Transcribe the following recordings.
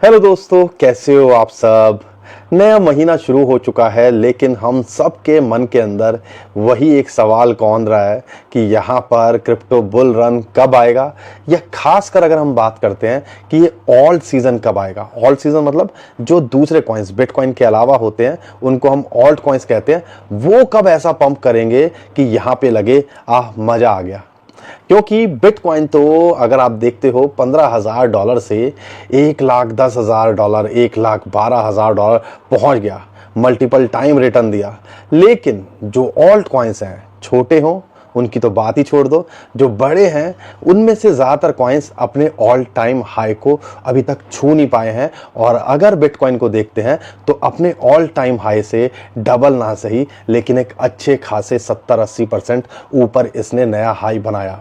Hello दोस्तों, कैसे हो आप सब। नया महीना शुरू हो चुका है, लेकिन हम सब के मन के अंदर वही एक सवाल कौंध रहा है कि यहाँ पर क्रिप्टो बुल रन कब आएगा, या खासकर अगर हम बात करते हैं कि ये ऑल्ट सीजन कब आएगा। ऑल्ट सीजन मतलब जो दूसरे कॉइन्स बिटकॉइन के अलावा होते हैं उनको हम ऑल्ट कॉइन्स कहते हैं, वो कब ऐसा पंप करेंगे कि यहाँ पे लगे मजा आ गया। क्योंकि बिटकॉइन तो अगर आप देखते हो $15,000 से $1,10,000, $1,12,000 पहुंच गया, मल्टीपल टाइम रिटर्न दिया। लेकिन जो ऑल्ट कॉइन्स हैं, छोटे हों उनकी तो बात ही छोड़ दो, जो बड़े हैं उनमें से ज़्यादातर कॉइन्स अपने ऑल टाइम हाई को अभी तक छू नहीं पाए हैं। और अगर बिटकॉइन को देखते हैं तो अपने ऑल टाइम हाई से डबल ना सही, लेकिन एक अच्छे खासे 70-80% ऊपर इसने नया हाई बनाया।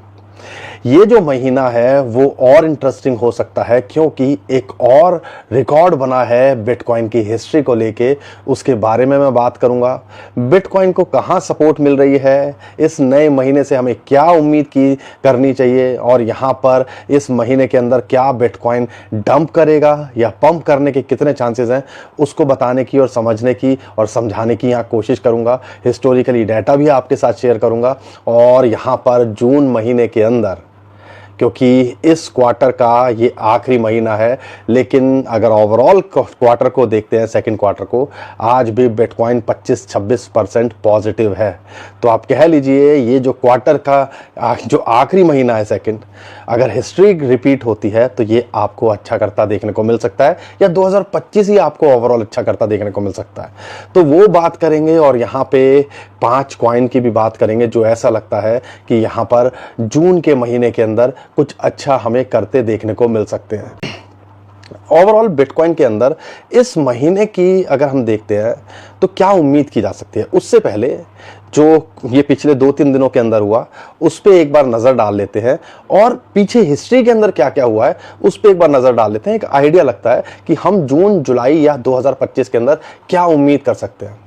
ये जो महीना है वो और इंटरेस्टिंग हो सकता है, क्योंकि एक और रिकॉर्ड बना है बिटकॉइन की हिस्ट्री को लेके। उसके बारे में मैं बात करूंगा। बिटकॉइन को कहां सपोर्ट मिल रही है, इस नए महीने से हमें क्या उम्मीद की करनी चाहिए, और यहां पर इस महीने के अंदर क्या बिटकॉइन डंप करेगा या पंप करने के कितने चांसेस हैं, उसको बताने की और समझने की और समझाने की यहाँ कोशिश करूंगा। हिस्टोरिकली डाटा भी आपके साथ शेयर करूंगा। और यहाँ पर जून महीने के अंदर, क्योंकि इस क्वार्टर का ये आखिरी महीना है, लेकिन अगर ओवरऑल क्वार्टर को देखते हैं, सेकंड क्वार्टर को, आज भी बिटकॉइन 25-26% पॉजिटिव है। तो आप कह लीजिए ये जो क्वार्टर का जो आखिरी महीना है सेकंड, अगर हिस्ट्री रिपीट होती है तो ये आपको अच्छा करता देखने को मिल सकता है, या 2025 ही आपको ओवरऑल अच्छा करता देखने को मिल सकता है। तो वो बात करेंगे, और यहाँ पे 5 कॉइन की भी बात करेंगे जो ऐसा लगता है कि यहाँ पर जून के महीने के अंदर कुछ अच्छा हमें करते देखने को मिल सकते हैं। ओवरऑल बिटकॉइन के अंदर इस महीने की अगर हम देखते हैं तो क्या उम्मीद की जा सकती है, उससे पहले जो ये पिछले 2-3 दिनों के अंदर हुआ उस पर एक बार नज़र डाल लेते हैं, और पीछे हिस्ट्री के अंदर क्या क्या हुआ है उस पर एक बार नज़र डाल लेते हैं। एक आइडिया लगता है कि हम जून जुलाई या 2025 के अंदर क्या उम्मीद कर सकते हैं।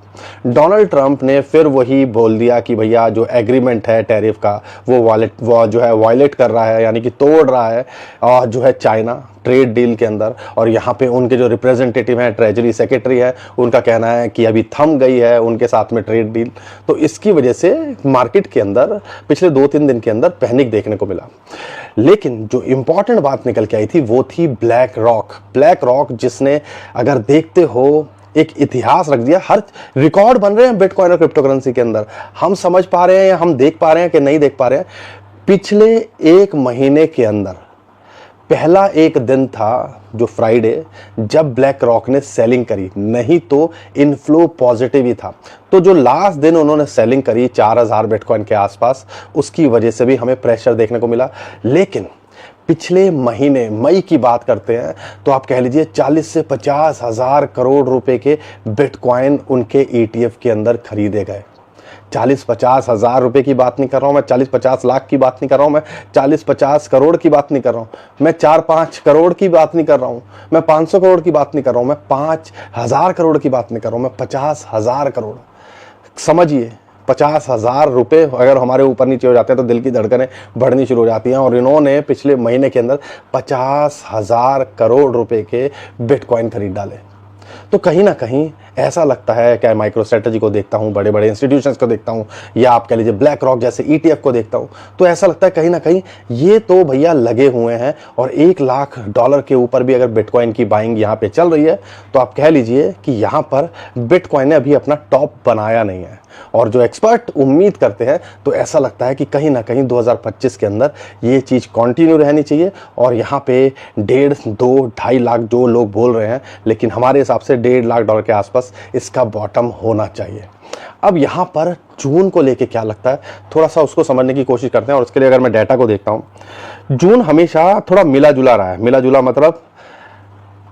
डोनाल्ड ट्रंप ने फिर वही बोल दिया कि भैया जो एग्रीमेंट है टैरिफ का वो जो है वायलेट कर रहा है, यानी कि तोड़ रहा है, और जो है चाइना ट्रेड डील के अंदर। और यहाँ पे उनके जो रिप्रेजेंटेटिव हैं, ट्रेजरी सेक्रेटरी है, उनका कहना है कि अभी थम गई है उनके साथ में ट्रेड डील। तो इसकी वजह से मार्केट के अंदर पिछले 2-3 दिन के अंदर पैनिक देखने को मिला। लेकिन जो इंपॉर्टेंट बात निकल के आई थी वो थी ब्लैक रॉक, जिसने अगर देखते हो एक इतिहास रख दिया। हर रिकॉर्ड बन रहे हैं बिटकॉइन और क्रिप्टो करेंसी के अंदर। हम समझ पा रहे हैं या हम देख पा रहे हैं कि नहीं देख पा रहे हैं, पिछले एक महीने के अंदर पहला एक दिन था जो फ्राइडे, जब ब्लैक रॉक ने सेलिंग करी, नहीं तो इनफ्लो पॉजिटिव ही था। तो जो लास्ट दिन उन्होंने सेलिंग करी 4,000 बिटकॉइन के आसपास, उसकी वजह से भी हमें प्रेशर देखने को मिला। लेकिन पिछले महीने मई की बात करते हैं तो आप कह लीजिए 40 से 50 हजार करोड़ रुपए के बिटकॉइन उनके ETF के अंदर खरीदे गए। 40-50 हजार रुपए की बात नहीं कर रहा हूं मैं, 40-50 लाख की बात नहीं कर रहा हूं मैं, 40-50 करोड़ की बात नहीं कर रहा हूं मैं, 4-5 करोड़ की बात नहीं कर रहा हूं मैं, 500 करोड़ की बात नहीं कर रहा हूं मैं, 5,000 करोड़ की बात नहीं कर रहा हूं मैं, 50,000 करोड़। समझिए 50,000 रुपए अगर हमारे ऊपर नीचे हो जाते हैं तो दिल की धड़कनें बढ़नी शुरू हो जाती हैं। और इन्होंने पिछले महीने के अंदर 50,000 करोड़ रुपए के बिटकॉइन खरीद डाले। तो कहीं ना कहीं ऐसा लगता है, क्या माइक्रो स्ट्रेटजी को देखता हूं, बड़े बड़े इंस्टीट्यूशंस को देखता हूं, या आप कह लीजिए ब्लैक रॉक जैसे ETF को देखता हूं, तो ऐसा लगता है कहीं ना कहीं ये तो भैया लगे हुए हैं। और $1,00,000 के ऊपर भी अगर बिटकॉइन की बाइंग यहाँ पे चल रही है तो आप कह लीजिए कि यहाँ पर बिटकॉइन ने अभी अपना टॉप बनाया नहीं है। और जो एक्सपर्ट उम्मीद करते हैं तो ऐसा लगता है कि कहीं ना कहीं 2025 के अंदर ये चीज़ कंटिन्यू रहनी चाहिए। और यहाँ पे 1.5-2-2.5 लाख जो लोग बोल रहे हैं, लेकिन हमारे हिसाब से $1,50,000 के आसपास इसका बॉटम होना चाहिए। अब यहाँ पर जून को लेके क्या लगता है, थोड़ा सा उसको समझने की कोशिश करते हैं। और उसके लिए अगर मैं डाटा को देखता हूँ, जून हमेशा थोड़ा मिला जुला रहा है। मिला जुला मतलब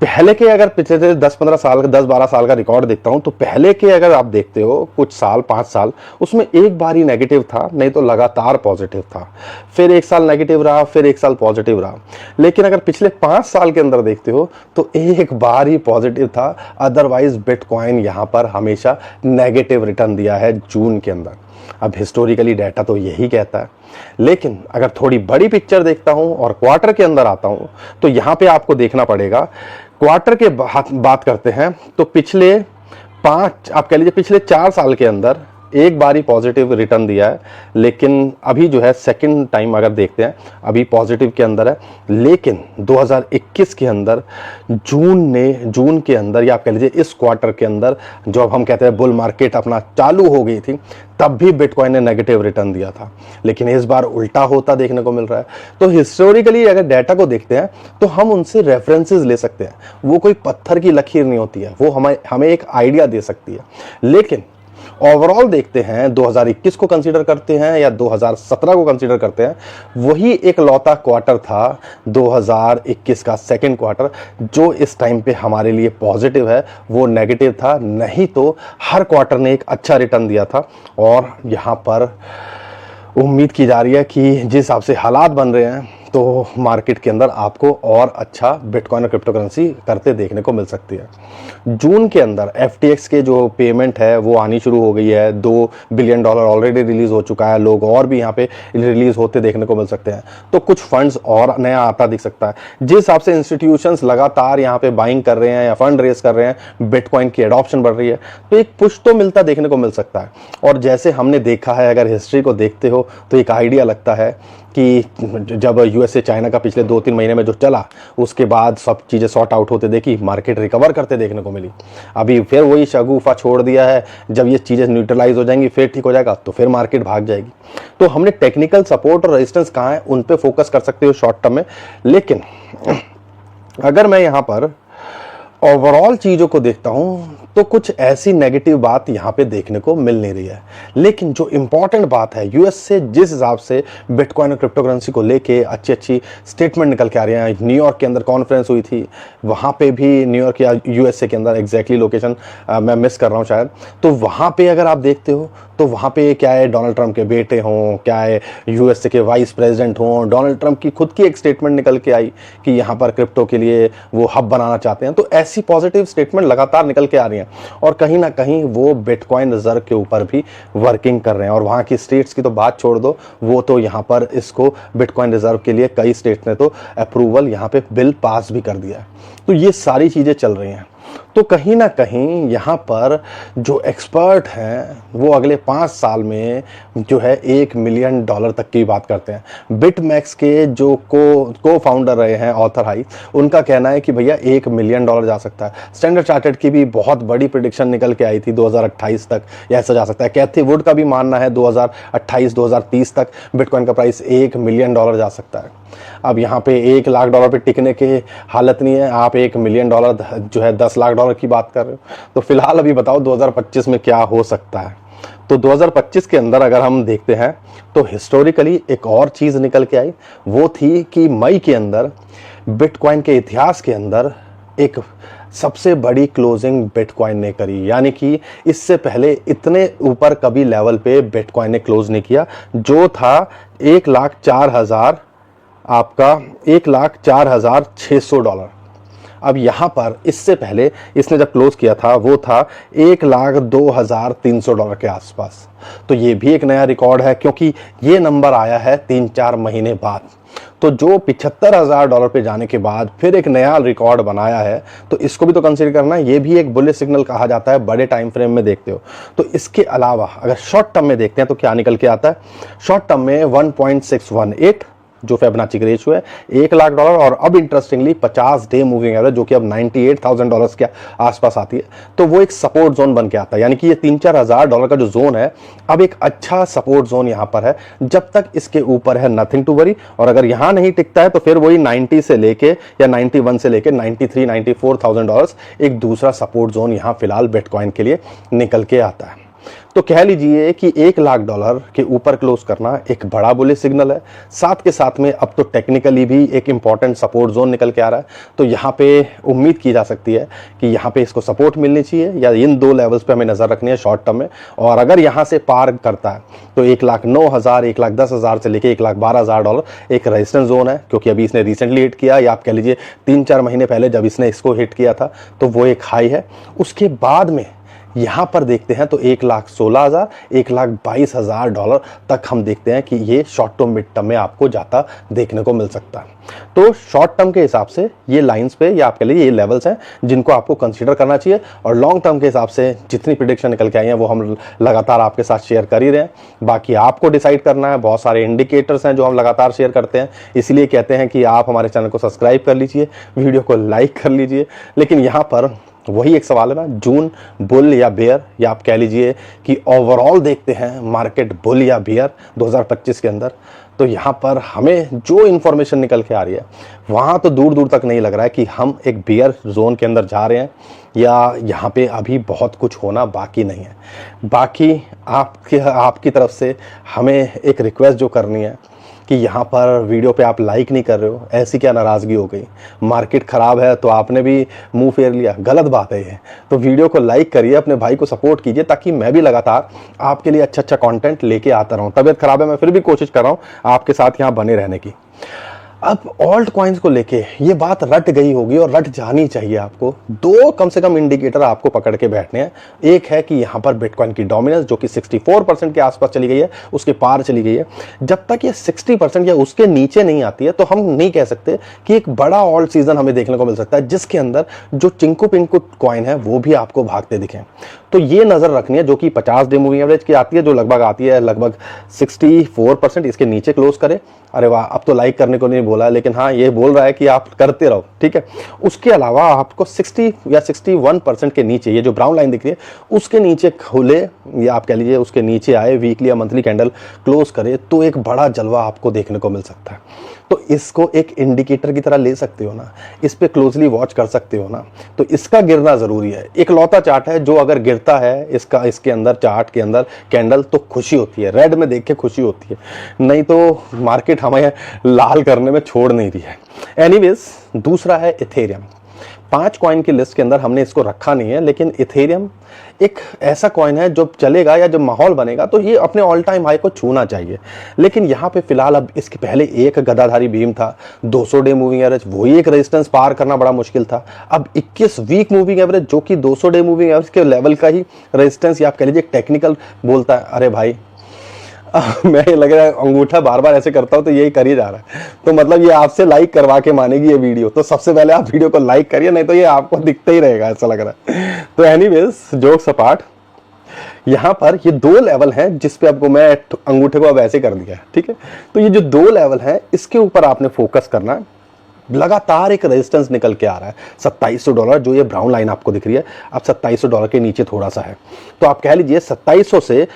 पहले के अगर पिछले 10-15 साल का 10-12 साल का रिकॉर्ड देखता हूं तो पहले के अगर आप देखते हो कुछ साल 5 साल, उसमें एक बार ही नेगेटिव था, नहीं तो लगातार पॉजिटिव था। फिर एक साल नेगेटिव रहा, फिर एक साल पॉजिटिव रहा। लेकिन अगर पिछले 5 साल के अंदर देखते हो तो एक बार ही पॉजिटिव था, अदरवाइज बिटकॉइन यहां पर हमेशा नेगेटिव रिटर्न दिया है जून के अंदर। अब हिस्टोरिकली डाटा तो यही कहता है। लेकिन अगर थोड़ी बड़ी पिक्चर देखता हूं और क्वार्टर के अंदर आता हूं तो यहां पे आपको देखना पड़ेगा क्वार्टर के बात करते हैं तो पिछले 5 आप कह लीजिए पिछले 4 साल के अंदर एक बार ही पॉजिटिव रिटर्न दिया है, लेकिन अभी जो है सेकंड टाइम अगर देखते हैं अभी पॉजिटिव के अंदर है। लेकिन 2021 के अंदर जून के अंदर या आप कह लीजिए इस क्वार्टर के अंदर जो अब हम कहते हैं बुल मार्केट अपना चालू हो गई थी, तब भी बिटकॉइन ने नेगेटिव रिटर्न दिया था। लेकिन इस बार उल्टा होता देखने को मिल रहा है। तो हिस्टोरिकली अगर डाटा को देखते हैं तो हम उनसे रेफरेंसेस ले सकते हैं। वो कोई पत्थर की लकीर नहीं होती है, वो हमें एक आइडिया दे सकती है। लेकिन ओवरऑल देखते हैं 2021 को कंसीडर करते हैं या 2017 को कंसीडर करते हैं, वही एक लौता क्वार्टर था 2021 का सेकंड क्वार्टर जो इस टाइम पे हमारे लिए पॉजिटिव है, वो नेगेटिव था। नहीं तो हर क्वार्टर ने एक अच्छा रिटर्न दिया था। और यहाँ पर उम्मीद की जा रही है कि जिस हिसाब से हालात बन रहे हैं तो मार्केट के अंदर आपको और अच्छा बिटकॉइन और क्रिप्टो करेंसी करते देखने को मिल सकती है। जून के अंदर FTX के जो पेमेंट है वो आनी शुरू हो गई है। $2 बिलियन ऑलरेडी रिलीज हो चुका है। लोग और भी यहाँ पे रिलीज होते देखने को मिल सकते हैं। तो कुछ फंड्स और नया आता दिख सकता है। जिस हिसाब से इंस्टीट्यूशंस लगातार यहाँ पे बाइंग कर रहे हैं या फंड रेज कर रहे हैं, बिटकॉइन की एडॉप्शन बढ़ रही है, तो एक पुश तो मिलता देखने को मिल सकता है। और जैसे हमने देखा है, अगर हिस्ट्री को देखते हो तो एक आइडिया लगता है कि जब USA चाइना का पिछले 2-3 महीने में जो चला, उसके बाद सब चीज़ें सॉर्ट आउट होते देखी, मार्केट रिकवर करते देखने को मिली। अभी फिर वही शगुफा छोड़ दिया है। जब ये चीज़ें न्यूट्रलाइज हो जाएंगी, फिर ठीक हो जाएगा, तो फिर मार्केट भाग जाएगी। तो हमने टेक्निकल सपोर्ट और रेजिस्टेंस कहाँ है उन पे फोकस कर सकते हो शॉर्ट टर्म में। लेकिन अगर मैं यहाँ पर ओवरऑल चीज़ों को देखता हूँ तो कुछ ऐसी नेगेटिव बात यहाँ पे देखने को मिल नहीं रही है। लेकिन जो इंपॉर्टेंट बात है, US से जिस हिसाब से बिटकॉइन और क्रिप्टो करेंसी को लेके अच्छी स्टेटमेंट निकल के आ रही हैं। न्यूयॉर्क के अंदर कॉन्फ्रेंस हुई थी, वहाँ पे भी न्यूयॉर्क या USA के अंदर एग्जैक्टली लोकेशन मैं मिस कर रहा हूँ शायद। तो वहाँ पे अगर आप देखते हो तो वहाँ पे क्या है, डोनाल्ड ट्रंप के बेटे हों, क्या है USA के वाइस प्रेसिडेंट हों, डोनाल्ड ट्रंप की खुद की एक स्टेटमेंट निकल के आई कि यहाँ पर क्रिप्टो के लिए वो हब बनाना चाहते हैं। तो ऐसी पॉजिटिव स्टेटमेंट लगातार निकल के आ रही हैं और कहीं ना कहीं वो बिटकॉइन रिजर्व के ऊपर भी वर्किंग कर रहे हैं। और वहाँ की स्टेट्स की तो बात छोड़ दो, वो तो यहाँ पर इसको बिटकॉइन रिजर्व के लिए कई स्टेट्स ने तो अप्रूवल यहाँ पे बिल पास भी कर दिया है। तो ये सारी चीज़ें चल रही हैं। तो कहीं ना कहीं यहाँ पर जो एक्सपर्ट हैं वो अगले 5 साल में जो है $1 मिलियन तक की बात करते हैं। बिटमैक्स के जो को फाउंडर रहे हैं ऑथर हाई, उनका कहना है कि भैया $1 मिलियन जा सकता है। स्टैंडर्ड चार्टर्ड की भी बहुत बड़ी प्रेडिक्शन निकल के आई थी 2028 तक ऐसा जा सकता है। कैथी वुड का भी मानना है 2028-2030 तक बिटकॉइन का प्राइस $1 मिलियन जा सकता है। अब यहाँ पे $1 लाख पे टिकने की हालत नहीं है, आप $1 मिलियन जो है $10 लाख की बात कर रहे हो। तो फिलहाल अभी बताओ 2025 में क्या हो सकता है। तो 2025 के अंदर अगर हम देखते हैं तो हिस्टोरिकली एक और चीज निकल के आई, वो थी कि मई के अंदर बिटकॉइन के इतिहास के अंदर एक सबसे बड़ी क्लोजिंग बिटकॉइन ने करी। यानी कि इससे पहले इतने ऊपर कभी लेवल पे बिटकॉइन ने क्लोज नहीं किया, जो था 1,04,000 आपका $1,04,600। अब यहाँ पर इससे पहले इसने जब क्लोज किया था वो था $1,02,300 के आसपास। तो ये भी एक नया रिकॉर्ड है, क्योंकि ये नंबर आया है 3-4 महीने बाद। तो जो $75,000 पे जाने के बाद फिर एक नया रिकॉर्ड बनाया है, तो इसको भी तो कंसीडर करना है। ये भी एक बुलिश सिग्नल कहा जाता है बड़े टाइम फ्रेम में देखते हो। तो इसके अलावा अगर शॉर्ट टर्म में देखते हैं तो क्या निकल के आता है। शॉर्ट टर्म में 1.618 जो फिबोनाची का रेशियो है $1 लाख, और अब इंटरेस्टिंगली 50 डे मूविंग एवरेज जो कि अब $98,000 के आसपास आती है, तो वो एक सपोर्ट जोन बन के आता है। यानी कि ये $3-4,000 का जो जोन है अब एक अच्छा सपोर्ट जोन यहाँ पर है। जब तक इसके ऊपर है नथिंग टू वरी, और अगर यहाँ नहीं टिकता है तो फिर वही 90 से लेके या 91 से लेके $93,000-94,000 एक दूसरा सपोर्ट जोन यहाँ फिलहाल बिटकॉइन के लिए निकल के आता है। तो कह लीजिए कि $1 लाख के ऊपर क्लोज करना एक बड़ा बुलिश सिग्नल है। साथ के साथ में अब तो टेक्निकली भी एक इंपॉर्टेंट सपोर्ट जोन निकल के आ रहा है। तो यहाँ पे उम्मीद की जा सकती है कि यहाँ पे इसको सपोर्ट मिलनी चाहिए, या इन 2 लेवल्स पे हमें नजर रखनी है शॉर्ट टर्म में। और अगर यहाँ से पार करता है तो $1,09,000, $1,10,000 से लेके $1,12,000 एक रेजिस्टेंस जोन है, क्योंकि अभी इसने रिसेंटली हिट किया, या आप कह लीजिए 3-4 महीने पहले जब इसने इसको हिट किया था तो वो एक हाई है। उसके बाद में यहाँ पर देखते हैं तो 1,16,000 $1,22,000 तक हम देखते हैं कि ये शॉर्ट टर्म मिड टर्म में आपको जाता देखने को मिल सकता है। तो शॉर्ट टर्म के हिसाब से ये लाइंस पे या आपके लिए ये लेवल्स हैं जिनको आपको कंसीडर करना चाहिए, और लॉन्ग टर्म के हिसाब से जितनी प्रेडिक्शन निकल के आई हैं वो हम लगातार आपके साथ शेयर कर ही रहे हैं। बाकी आपको डिसाइड करना है, बहुत सारे इंडिकेटर्स हैं जो हम लगातार शेयर करते हैं, इसलिए कहते हैं कि आप हमारे चैनल को सब्सक्राइब कर लीजिए, वीडियो को लाइक कर लीजिए। लेकिन यहाँ पर वही एक सवाल है ना, जून बुल या बेयर, या आप कह लीजिए कि ओवरऑल देखते हैं मार्केट बुल या बेयर 2025 के अंदर। तो यहाँ पर हमें जो इन्फॉर्मेशन निकल के आ रही है वहाँ तो दूर दूर तक नहीं लग रहा है कि हम एक बेयर जोन के अंदर जा रहे हैं, या यहाँ पे अभी बहुत कुछ होना बाकी नहीं है। बाकी आपकी तरफ से हमें एक रिक्वेस्ट जो करनी है कि यहाँ पर वीडियो पे आप लाइक नहीं कर रहे हो, ऐसी क्या नाराज़गी हो गई? मार्केट ख़राब है तो आपने भी मुंह फेर लिया, गलत बात है ये। तो वीडियो को लाइक करिए, अपने भाई को सपोर्ट कीजिए, ताकि मैं भी लगातार आपके लिए अच्छा अच्छा कंटेंट लेके आता रहूँ। तबीयत ख़राब है, मैं फिर भी कोशिश कर रहा हूँ आपके साथ यहाँ बने रहने की। अब ऑल्ट कॉइन्स को लेके ये बात रट गई होगी और रट जानी चाहिए आपको। दो कम से कम इंडिकेटर आपको पकड़ के बैठने हैं। एक है कि यहाँ पर बिटकॉइन की डोमिनेंस जो कि 64% के आसपास चली गई है, उसके पार चली गई है। जब तक ये 60% या उसके नीचे नहीं आती है तो हम नहीं कह सकते कि एक बड़ा ऑल्ट सीजन हमें देखने को मिल सकता है जिसके अंदर जो चिंकू पिंकू कॉइन है वो भी आपको भागते दिखें। तो ये नज़र रखनी है, जो कि 50 डे मूविंग एवरेज की आती है, जो लगभग आती है लगभग 64%, इसके नीचे क्लोज करे। अरे वाह, अब तो लाइक करने को नहीं बोला, लेकिन हाँ ये बोल रहा है कि आप करते रहो, ठीक है। उसके अलावा आपको 60 या 61% के नीचे, ये जो ब्राउन लाइन दिख रही है उसके नीचे खुले, या आप कह लीजिए उसके नीचे आए, वीकली या मंथली कैंडल क्लोज करे, तो एक बड़ा जलवा आपको देखने को मिल सकता है। तो इसको एक इंडिकेटर की तरह ले सकते हो ना, इस पे क्लोजली वॉच कर सकते हो ना। तो इसका गिरना जरूरी है। एक लौता चार्ट है जो अगर गिरता है इसके अंदर, चार्ट के अंदर कैंडल, तो खुशी होती है, रेड में देख के खुशी होती है, नहीं तो मार्केट हमें लाल करने में छोड़ नहीं रही है। एनीवेज, दूसरा है इथेरियम। 5 कॉइन की लिस्ट के अंदर हमने इसको रखा नहीं है, लेकिन इथेरियम एक ऐसा कॉइन है जो चलेगा या जब माहौल बनेगा तो ये अपने ऑल टाइम हाई को छूना चाहिए। लेकिन यहाँ पे फिलहाल अब इसके पहले एक गदाधारी बीम था 200 डे मूविंग एवरेज, वही एक रेजिस्टेंस पार करना बड़ा मुश्किल था। अब 21 वीक मूविंग एवरेज जो कि 200 डे मूविंग एवरेज के लेवल का ही रेजिस्टेंस, या आप कह लीजिए टेक्निकल बोलता है। अरे भाई मैं लग रहा है अंगूठा बार बार ऐसे करता हूं तो यही कर ही जा रहा है। तो मतलब ये आपसे लाइक करवा के मानेगी ये वीडियो, तो सबसे पहले आप वीडियो को लाइक करिए, नहीं तो ये आपको दिखता ही रहेगा, ऐसा लग रहा है। तो एनीवेज, जोक्स अपार्ट, यहाँ पर ये 2 लेवल हैं जिस पे आपको मैं अंगूठे को अब ऐसे कर दिया है, ठीक है। तो ये जो 2 लेवल हैं इसके ऊपर आपने फोकस करना है। लगातार एक रेजिस्टेंस निकल के आ रहा है $2700, जो ये ब्राउन लाइन आपको दिख रही है, अब $2700 के नीचे थोड़ा सा है। तो आप कह लीजिए 2700 से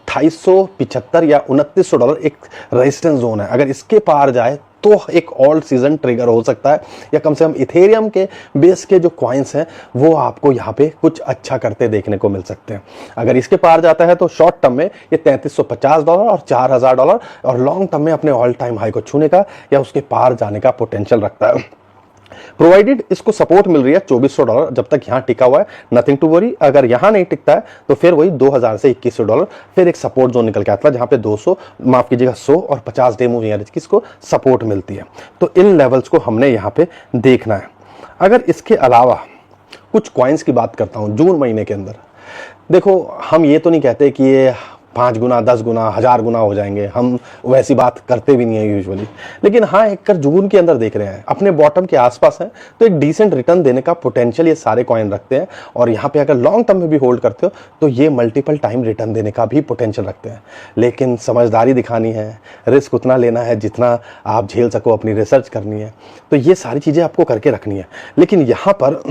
2875 या $2900 एक रेजिस्टेंस जोन है। अगर इसके पार जाए तो एक ऑल्ट सीजन ट्रिगर हो सकता है, या कम से कम इथेरियम के बेस के जो कॉइन्स हैं वो आपको यहाँ पे कुछ अच्छा करते देखने को मिल सकते हैं। अगर इसके पार जाता है तो शॉर्ट टर्म में ये $3350 और $4000, और लॉन्ग टर्म में अपने ऑल टाइम हाई को छूने का या उसके पार जाने का पोटेंशियल रखता है, प्रोवाइडेड इसको सपोर्ट मिल रही है $2400। जब तक यहाँ टिका हुआ है नथिंग टू वरी। अगर यहाँ नहीं टिकता है तो फिर वही 2000 से $2100 फिर एक सपोर्ट जोन निकल के आता है, जहाँ पे 200, माफ कीजिएगा 100 और 50 डे मूविंग एवरेज की इसको सपोर्ट मिलती है। तो इन लेवल्स को हमने यहाँ पे देखना है। अगर इसके अलावा कुछ कॉइन्स की बात करता हूँ जून महीने के अंदर, देखो हम ये तो नहीं कहते कि ये 5 गुना 10 गुना 1000 गुना हो जाएंगे, हम वैसी बात करते भी नहीं है यूजुअली। लेकिन हाँ, एक कर जून के अंदर देख रहे हैं अपने बॉटम के आसपास है, तो एक डिसेंट रिटर्न देने का पोटेंशियल ये सारे कॉइन रखते हैं। और यहाँ पे अगर लॉन्ग टर्म में भी होल्ड करते हो तो ये मल्टीपल टाइम रिटर्न देने का भी पोटेंशियल रखते हैं। लेकिन समझदारी दिखानी है, रिस्क उतना लेना है जितना आप झेल सको, अपनी रिसर्च करनी है, तो ये सारी चीज़ें आपको करके रखनी है। लेकिन यहाँ पर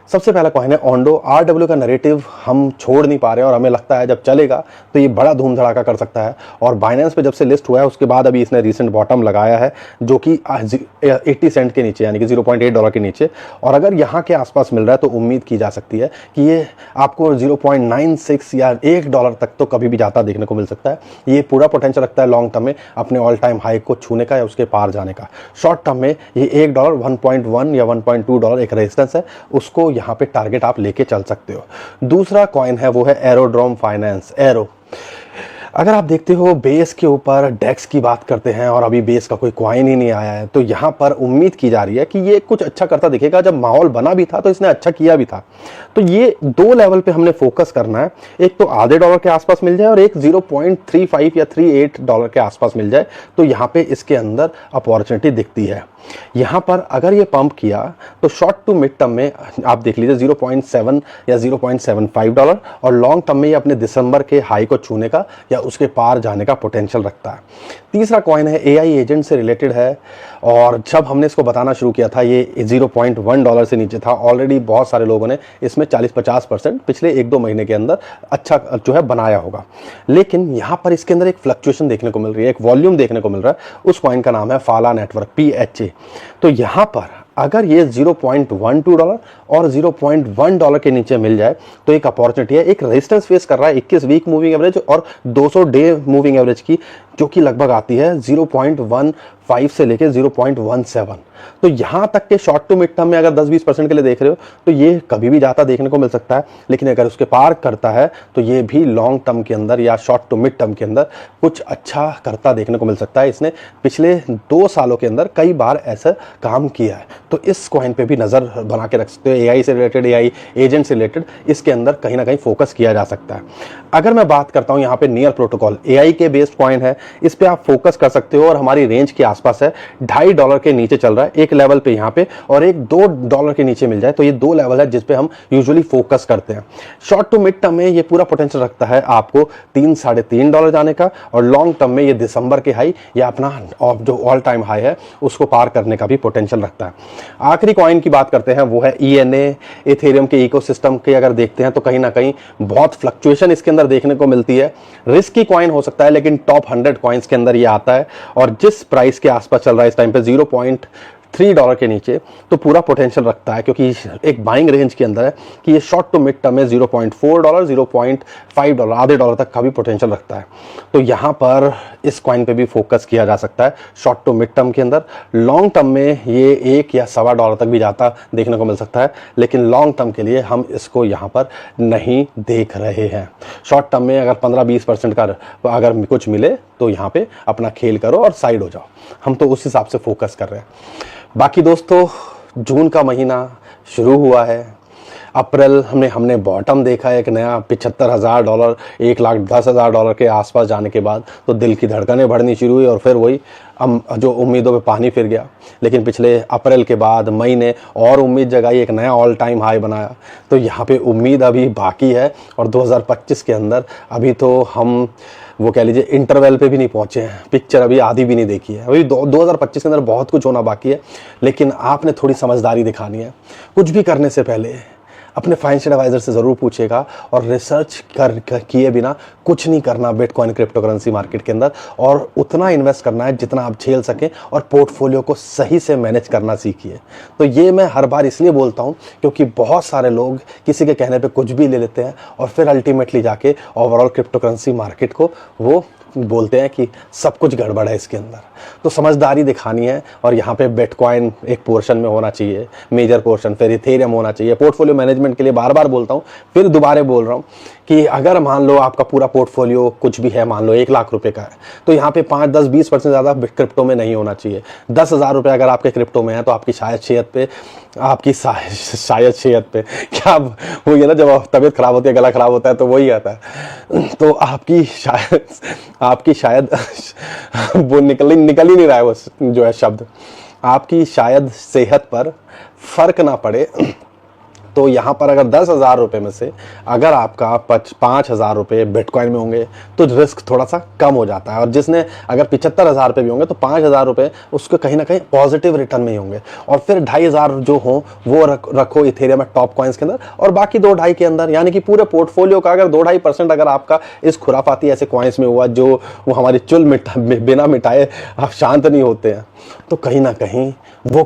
सबसे पहला कॉइन है ओंडो। RW का नैरेटिव हम छोड़ नहीं पा रहे हैं और हमें लगता है जब चलेगा तो ये बड़ा धूम धड़ाका कर सकता है। और बाइनेंस पे जब से लिस्ट हुआ है उसके बाद अभी इसने रिसेंट बॉटम लगाया है जो कि 80 सेंट के नीचे, यानी कि $0.8 के नीचे। और अगर यहाँ के आसपास मिल रहा है तो उम्मीद की जा सकती है कि ये आपको 0.96 या $1 तक तो कभी भी जाता देखने को मिल सकता है। ये पूरा पोटेंशियल रखता है लॉन्ग टर्म में अपने ऑल टाइम हाई को छूने का या उसके पार जाने का। शॉर्ट टर्म में ये $1, 1.1 या $1.2 एक रेजिस्टेंस है, उसको यहाँ पे टारगेट आप लेके चल सकते हो। दूसरा कॉइन है वो है एरोड्रोम फाइनेंस, एरो। अगर आप देखते हो बेस के ऊपर डेक्स की बात करते हैं और अभी बेस का कोई कॉइन ही नहीं आया है, तो यहाँ पर उम्मीद की जा रही है कि ये कुछ अच्छा करता दिखेगा। जब माहौल बना भी था तो इसने अच्छा किया भी था। तो ये दो लेवल पे हमने फोकस करना है, एक तो आधे डॉलर के आसपास मिल जाए और एक 0.35 या 38 डॉलर के आसपास मिल जाए, तो यहाँ पे इसके अंदर अपॉर्चुनिटी दिखती है। यहाँ पर अगर ये पंप किया तो शॉर्ट टू मिड टर्म में आप देख लीजिए 0.7 या 0.75 डॉलर, और लॉन्ग टर्म में ये अपने दिसंबर के हाई को छूने का या उसके पार जाने का पोटेंशियल रखता है। तीसरा कॉइन है एआई एजेंट से रिलेटेड है, और जब हमने इसको बताना शुरू किया था ये 0.1 डॉलर से नीचे था। ऑलरेडी बहुत सारे लोगों ने इसमें 40-50% पिछले 1-2 महीने के अंदर अच्छा जो है बनाया होगा, लेकिन यहाँ पर इसके अंदर एक फ्लक्चुएशन देखने को मिल रही है, एक वॉल्यूम देखने को मिल रहा है। उस कॉइन का नाम है फाला नेटवर्क, PHA। तो यहाँ पर अगर ये 0.12 डॉलर और 0.1 डॉलर के नीचे मिल जाए तो एक अपॉर्चुनिटी है। एक रेजिस्टेंस फेस कर रहा है 21 वीक मूविंग एवरेज और 200 डे मूविंग एवरेज की, जो कि लगभग आती है 0.15 से लेके 0.17। तो यहाँ तक के शॉर्ट टू मिड टर्म में अगर 10-20% के लिए देख रहे हो तो ये कभी भी जाता देखने को मिल सकता है, लेकिन अगर उसके पार करता है तो ये भी लॉन्ग टर्म के अंदर या शॉर्ट टू मिड टर्म के अंदर कुछ अच्छा करता देखने को मिल सकता है। इसने पिछले 2 सालों के अंदर कई बार ऐसा काम किया है, तो इस कॉइन पे भी नज़र बना के रख सकते हो। एआई से रिलेटेड, एआई एजेंट से रिलेटेड इसके अंदर कहीं ना कहीं फोकस किया जा सकता है। अगर मैं बात करता हूँ यहाँ पे नियर प्रोटोकॉल, एआई के बेस्ड कॉइन है, इस पे आप फोकस कर सकते हो और हमारी रेंज के आसपास है। 2.5 डॉलर के नीचे चल रहा है एक लेवल पे यहाँ पे, और एक 2 डॉलर के नीचे मिल जाए तो ये 2 लेवल है जिस पे हम यूजुअली फोकस करते हैं। शॉर्ट टू मिड टर्म में ये पूरा पोटेंशियल रखता है आपको 3-3.5 डॉलर जाने का, और लॉन्ग टर्म में ये दिसंबर के हाई या अपना जो ऑल टाइम हाई है उसको पार करने का भी पोटेंशियल रखता है। आखिरी कॉइन की बात करते हैं, वो है ENA। इथेरियम के इकोसिस्टम के अगर देखते हैं तो कहीं ना कहीं बहुत फ्लक्चुएशन इसके अंदर देखने को मिलती है। रिस्की कॉइन हो सकता है लेकिन टॉप 100 कॉइन्स के अंदर ये आता है, और जिस प्राइस के आसपास चल रहा है इस टाइम पे 0.3 डॉलर के नीचे, तो पूरा पोटेंशियल रखता है, क्योंकि एक बाइंग रेंज के अंदर है कि ये शॉर्ट टू मिड टर्म में 0.4 डॉलर 0.5 डॉलर आधे डॉलर तक का भी पोटेंशियल रखता है। तो यहाँ पर इस कॉइन पे भी फोकस किया जा सकता है शॉर्ट टू मिड टर्म के अंदर। लॉन्ग टर्म में ये 1 या सवा डॉलर तक भी जाता देखने को मिल सकता है, लेकिन लॉन्ग टर्म के लिए हम इसको यहाँ पर नहीं देख रहे हैं। शॉर्ट टर्म में अगर 15-20% का अगर कुछ मिले तो यहाँ पे अपना खेल करो और साइड हो जाओ, हम तो उस हिसाब से फोकस कर रहे हैं। बाकी दोस्तों, जून का महीना शुरू हुआ है, अप्रैल हमने बॉटम देखा है एक नया 75,000 डॉलर 1,10,000 डॉलर के आसपास जाने के बाद तो दिल की धड़कनें बढ़नी शुरू हुई और फिर वही जो उम्मीदों पे पानी फिर गया। लेकिन पिछले अप्रैल के बाद मई ने और उम्मीद जगाई, एक नया ऑल टाइम हाई बनाया। तो यहाँ पे उम्मीद अभी बाकी है, और 2025 के अंदर अभी तो हम वो कह लीजिए इंटरवल पे भी नहीं पहुंचे हैं, पिक्चर अभी आधी भी नहीं देखी है। अभी 2025 के अंदर बहुत कुछ होना बाकी है, लेकिन आपने थोड़ी समझदारी दिखानी है। कुछ भी करने से पहले अपने फाइनेंशियल एडवाइजर से ज़रूर पूछेगा, और रिसर्च किए बिना कुछ नहीं करना बिटकॉइन क्रिप्टो करेंसी मार्केट के अंदर, और उतना इन्वेस्ट करना है जितना आप झेल सकें, और पोर्टफोलियो को सही से मैनेज करना सीखिए। तो ये मैं हर बार इसलिए बोलता हूँ क्योंकि बहुत सारे लोग किसी के कहने पे कुछ भी ले लेते हैं और फिर अल्टीमेटली जाके ओवरऑल क्रिप्टो करेंसी मार्केट को वो बोलते हैं कि सब कुछ गड़बड़ है इसके अंदर। तो समझदारी दिखानी है, और यहाँ पे बिटकॉइन एक पोर्शन में होना चाहिए, मेजर पोर्शन, फिर इथेरियम होना चाहिए। पोर्टफोलियो मैनेजमेंट के लिए बार बार बोलता हूँ, फिर दोबारा बोल रहा हूँ कि अगर मान लो आपका पूरा पोर्टफोलियो कुछ भी है, मान लो 1 लाख रुपए का है, तो यहाँ पे 5-10-20% ज़्यादा क्रिप्टो में नहीं होना चाहिए। 10,000 रुपये अगर आपके क्रिप्टो में है तो आपकी शायद सेहत पे क्या वो ये ना, जब तबीयत खराब होती है, गला खराब होता है तो वही आता है, तो आपकी शायद वो निकल ही नहीं रहा है वो जो है शब्द, आपकी शायद सेहत पर फर्क ना पड़े। तो यहाँ पर अगर 10,000 रुपये में से अगर आपका 5,000 रुपये बिटकॉइन में होंगे तो रिस्क थोड़ा सा कम हो जाता है, और जिसने अगर 75,000 रुपये भी होंगे तो 5,000 रुपये उसके कहीं ना कहीं पॉजिटिव रिटर्न में ही होंगे। और फिर 2,500 जो हो वो रखो इथेरियम में टॉप कॉइन्स के अंदर, और बाकी 2-2.5 के अंदर, यानी कि पूरे पोर्टफोलियो का अगर 2-2.5% अगर आपका इस खुराफाती ऐसे कॉइन्स में हुआ जो वो हमारी चुल बिना मिटाए आप शांत नहीं होते हैं, तो कहीं ना कहीं वो